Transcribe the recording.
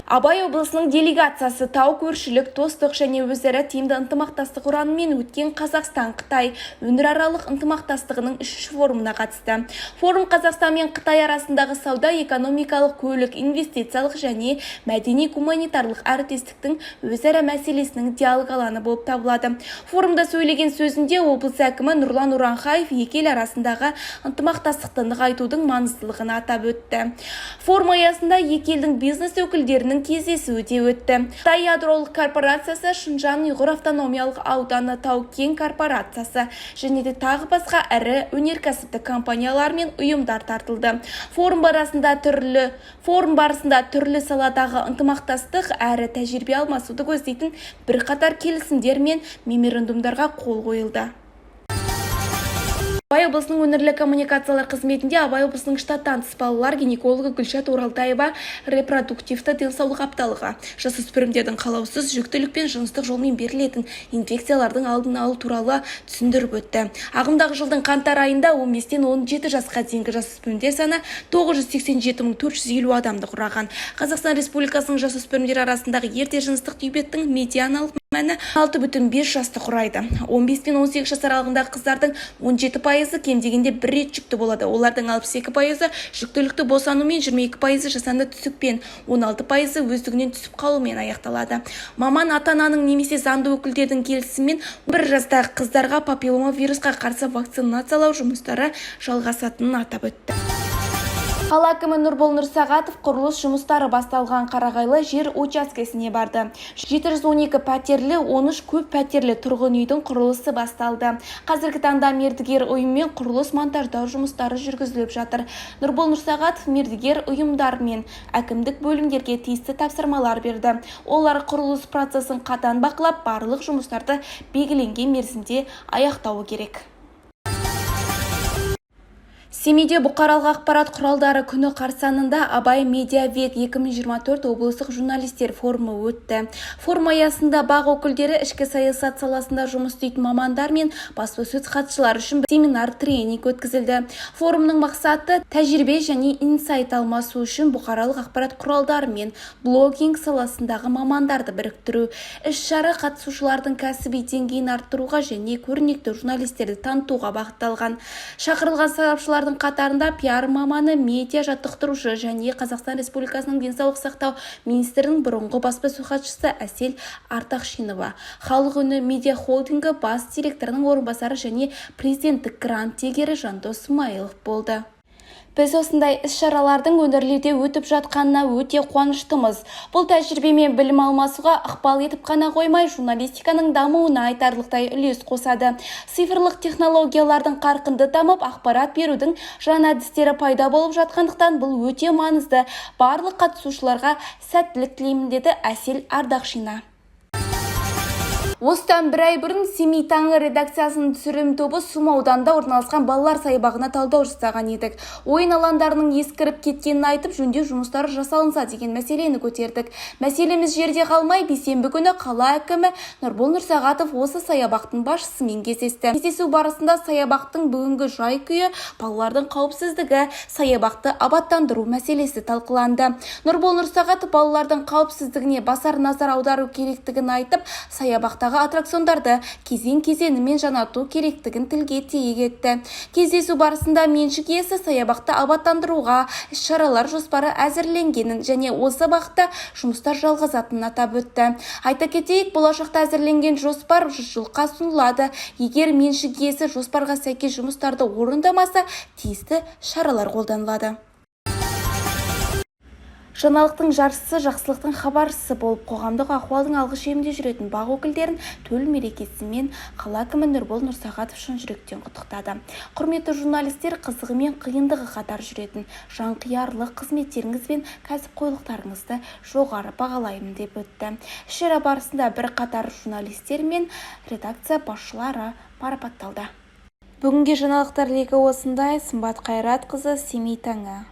Абай облысының делегациясы тау-көршілік, достық және өзара тиімді ынтымақтастық ұранымен өткен Қазақстан-Қытай өңіраралық ынтымақтастығының 3-ші форумына қатысты. Форум Қазақстан мен Қытай арасындағы сауда, экономикалық, көлік, инвестициялық және мәдени-гуманитарлық әріптестіктің өзара мәселесінің диалог алаңы болып табылады. Форумда сөйлеген сөзінде облыс әкімі Нұрлан Уранхаев екі ел арасындағы ынтымақтастықты нығайтудың маңыздылығын атап өтті. Форум аясында екі елдің бизнес өкілдерінің кездесуі де өтті. Қытай ядролық корпорациясы, Шыңжаң ұйғыр автономиялық ауданы Тау-Кен корпорациясы және де тағы басқа ірі өнеркәсіптік компаниялар мен ұйымдар тартылды. Форум барысында түрлі саладағы ынтымақтастық әрі тәжірибе алмасуды көздейтін бірқатар келісімдер мен меморандумдарға қол қойылды. Абай облысының өңірлік коммуникациялар қызметінде Абай облысының штаттан тыс балалар гинекологы Гүлшат Оралтаева репродуктивті денсаулық апталығы, жасөспірімдердің қалаусыз жүктілік пен жыныстық жолмен берілетін инфекциялардың алдын алу туралы түсіндіріп өтті. Ағымдағы жылдың қаңтар айында 15-17 жасқа дейінгі жасөспірімдер саны 987.450 адамды құраған. Қазақстан Республикасының жасөспірімдер арасындағы ерте жыныстық диабеттің медианалық мәні 6,5 жасты құрайды. 15 пен 18 жас аралығындағы қыздардың 17% кем дегенде бір рет жүкті болады. Олардың 62% жүктілікті босанумен, 22% жасанды түсікпен, 16% өздігінен түсіп қалумен аяқталады. Маман ата-ананың немесе заңды өкілдердің келісімімен 1 жастағы қыздарға папиллома вирусқа қарсы вакцинациялау жұмыстары жалғасатынын атап өтті. Қала әкімі Нұрбол Нұрсағатов құрылыс жұмыстары басталған Қарағайлы жер учаскесіне барды. 712 пәтерлі, 13 көп пәтерлі тұрғын үйдің құрылысы басталды. Қазіргі таңда мердігер ұйыммен құрылыс монтаждау жұмыстары жүргізіліп жатыр. Нұрбол Нұрсағатов мердігер ұйымдар мен әкімдік бөлімдерге тиісті тапсырмалар берді. Олар құрылыс процесін қатаң бақылап, барлық жұмыстарды белгіленген мерзімде аяқтауы керек. Семейде бұқаралық ақпарат құралдары күні қарсаңында Абай Медиавек 2024 облыстық журналистер форумы өтті. Форум аясында бақ өкілдері ішкі саясат саласында жұмыс істейтін мамандар мен баспасөз хатшылар үшін семинар тренинг өткізілді. Форумның мақсаты тәжірибе және инсайт алмасу үшін бұқаралық ақпарат құралдары мен блогинг саласындағы мамандарды біріктіру. Іс-шара қатысушылардың кәсіби деңгейін арттыруға және көрнекті журналистерді танытуға бағытталған. Шақырылған сарапшылардың қатарында пиар маманы, медиа жаттықтырушы және Қазақстан Республикасының денсаулық сақтау министрінің бұрынғы баспасөз хатшысы Әсел Артақшинова, Халық үні медиа холдингі бас директорының орынбасары және президенттік грант иегері Жандос Смайылов болды. Біз осындай іс-шаралардың өңірлерде өтіп жатқанына өте қуаныштымыз. Бұл тәжірибемен білім алмасуға ықпал етіп қана қоймай, журналистиканың дамуына айтарлықтай үлес қосады. Цифрлық технологиялардың қарқынды дамып, ақпарат берудің жаңа әдістері пайда болып жатқандықтан бұл өте маңызды. Барлық қатысушыларға сәттілік тілеймін, деді Әсел Ардақшина. Осыдан бір ай бұрын Семей таңы редакциясының түсірілім тобы Сум ауданында орналасқан балалар саябағына талдау жасаған едік. Ойын алаңдарының ескіріп кеткенін айтып, жөндеу жұмыстары жасалынса деген мәселені көтердік. Мәселеміз жерде қалмай, бейсенбі күні қала әкімі Нұрбол Нұрсағатов осы саябақтың басшысымен кездесті. Кездесу барысында саябақтың бүгінгі жай-күйі, балалардың қауіпсіздігі, саябақты абаттандыру мәселесі талқыланды. Нұрбол Нұрсағатов балалардың қауіпсіздігіне басар назар аудару керектігін айтып, саябақта аттракциондарды кезең-кезеңімен жаңарту керектігін тілге тиек етті. Кездесу барысында меншік иесі саябақты абаттандыруға іс-шаралар жоспары әзірленгенін және осы бағытта жұмыстар жалғасатынын атап өтті. Айта кетейік, болашақта әзірленген жоспар жылға ұсынылады. Егер меншік иесі жоспарға сәйкес жұмыстарды орындамаса, тиісті шаралар қолданылады. Жаңалықтың жаршысы, жақсылықтың хабаршысы болып қоғамдық ахуалдың алғы шебінде жүретін бақ өкілдерін төл мерекесімен қала әкімі Нұрбол Нұрсағатов шын жүректен құттықтады. Құрметті журналистер, қызығы мен қиындығы қатар жүретін жанқиярлық қызметтеріңіз бен кәсіпқойлықтарыңызды жоғары бағалаймын деп өтті. Іс-шара барысында бірқатар журналистер мен редакция басшылары марапатталды. Бүгінге жаңалықтар легі осындай. Сымбат Қайратқызы, Семей таңы.